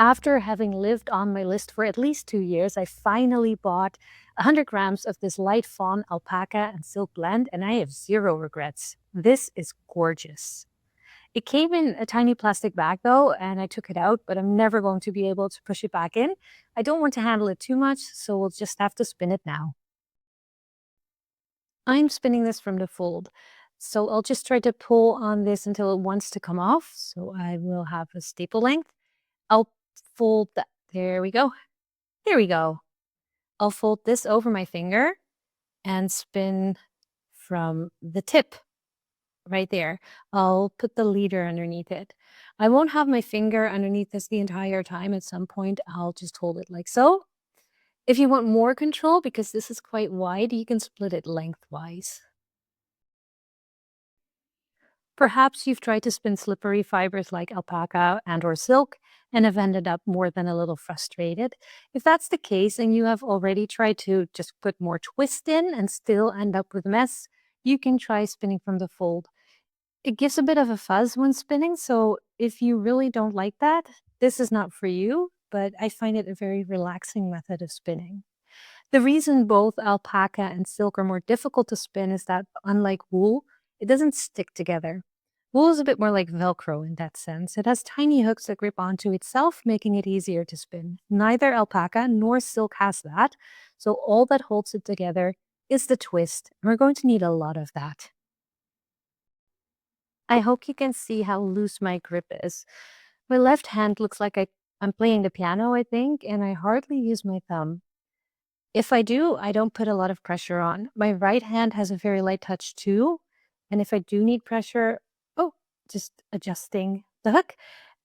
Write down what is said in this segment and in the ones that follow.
After having lived on my list for at least 2 years, I finally bought 100 grams of this light fawn alpaca and silk blend, and I have zero regrets. This is gorgeous. It came in a tiny plastic bag though, and I took it out, but I'm never going to be able to push it back in. I don't want to handle it too much, so we'll just have to spin it now. I'm spinning this from the fold. So I'll just try to pull on this until it wants to come off. So I will have a staple length. I'll fold that. There we go. There we go. I'll fold this over my finger and spin from the tip right there. I'll put the leader underneath it. I won't have my finger underneath this the entire time. At some point, I'll just hold it like so. If you want more control, because this is quite wide, you can split it lengthwise. Perhaps you've tried to spin slippery fibers like alpaca and or silk and have ended up more than a little frustrated. If that's the case and you have already tried to just put more twist in and still end up with a mess, you can try spinning from the fold. It gives a bit of a fuzz when spinning, so if you really don't like that, this is not for you, but I find it a very relaxing method of spinning. The reason both alpaca and silk are more difficult to spin is that, unlike wool, it doesn't stick together. Wool is a bit more like Velcro in that sense. It has tiny hooks that grip onto itself, making it easier to spin. Neither alpaca nor silk has that, so all that holds it together is the twist, and we're going to need a lot of that. I hope you can see how loose my grip is. My left hand looks like I'm playing the piano, I think, and I hardly use my thumb. If I do, I don't put a lot of pressure on. My right hand has a very light touch too. And if I do need pressure, oh, just adjusting the hook.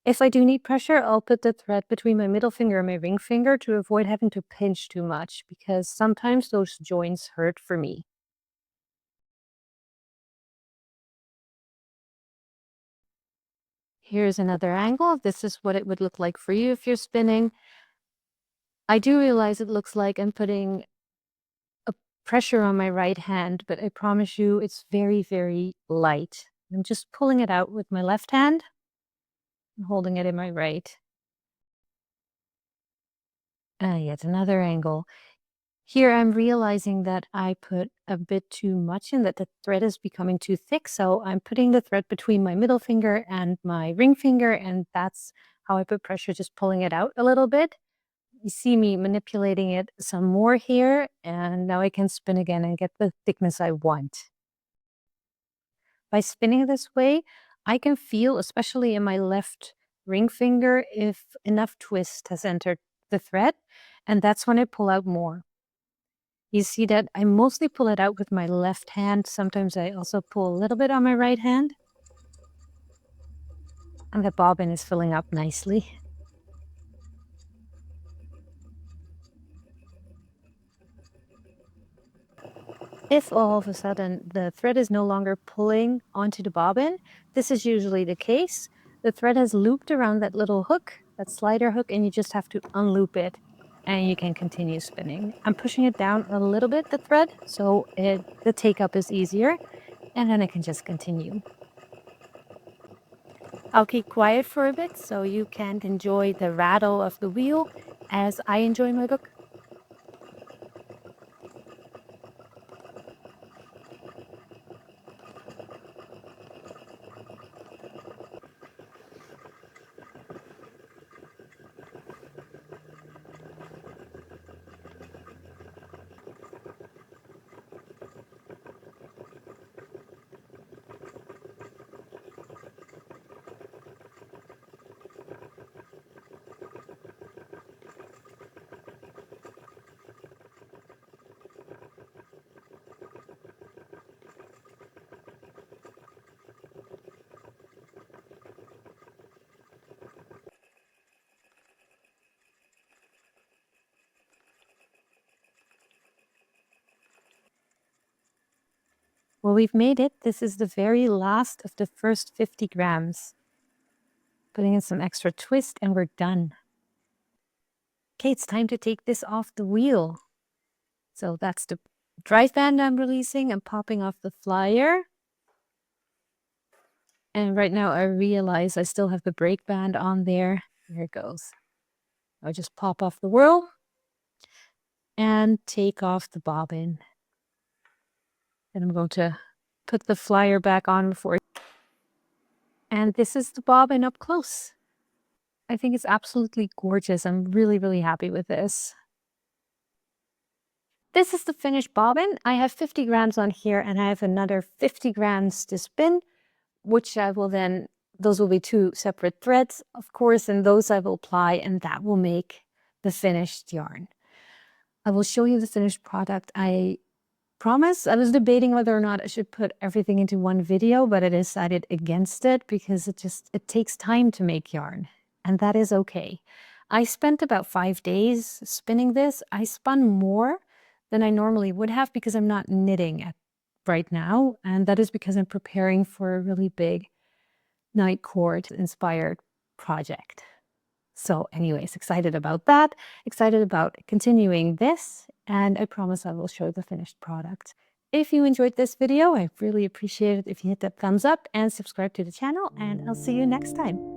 If I do need pressure, I'll put the thread between my middle finger and my ring finger to avoid having to pinch too much because sometimes those joints hurt for me. Here's another angle. This is what it would look like for you if you're spinning. I do realize it looks like I'm putting a pressure on my right hand, but I promise you it's very, very light. I'm just pulling it out with my left hand and holding it in my right. Yet another angle. Here I'm realizing that I put a bit too much in, that the thread is becoming too thick. So I'm putting the thread between my middle finger and my ring finger, and that's how I put pressure, just pulling it out a little bit. You see me manipulating it some more here, and now I can spin again and get the thickness I want. By spinning this way, I can feel, especially in my left ring finger, if enough twist has entered the thread, and that's when I pull out more. You see that I mostly pull it out with my left hand. Sometimes I also pull a little bit on my right hand. And the bobbin is filling up nicely. If all of a sudden the thread is no longer pulling onto the bobbin, this is usually the case. The thread has looped around that little hook, that slider hook, and you just have to unloop it and you can continue spinning. I'm pushing it down a little bit, the thread, so the take up is easier, and then I can just continue. I'll keep quiet for a bit so you can enjoy the rattle of the wheel as I enjoy my book. Well, we've made it. This is the very last of the first 50 grams. Putting in some extra twist and we're done. Okay, it's time to take this off the wheel. So that's the drive band I'm releasing. I'm popping off the flyer. And right now I realize I still have the brake band on there. There it goes. I'll just pop off the whirl and take off the bobbin. And I'm going to put the flyer back on before. And this is the bobbin up close. I think it's absolutely gorgeous. I'm really, really happy with this. This is the finished bobbin. I have 50 grams on here and I have another 50 grams to spin, which I will then, those will be 2 separate threads, of course, and those I will apply, and that will make the finished yarn. I will show you the finished product. I promise. I was debating whether or not I should put everything into one video, but I decided against it because it takes time to make yarn, and that is okay. I spent about 5 days spinning this. I spun more than I normally would have because I'm not knitting right now, and that is because I'm preparing for a really big night court inspired project. So anyways, excited about that, excited about continuing this, and I promise I will show the finished product. If you enjoyed this video, I really appreciate it if you hit that thumbs up and subscribe to the channel, and I'll see you next time.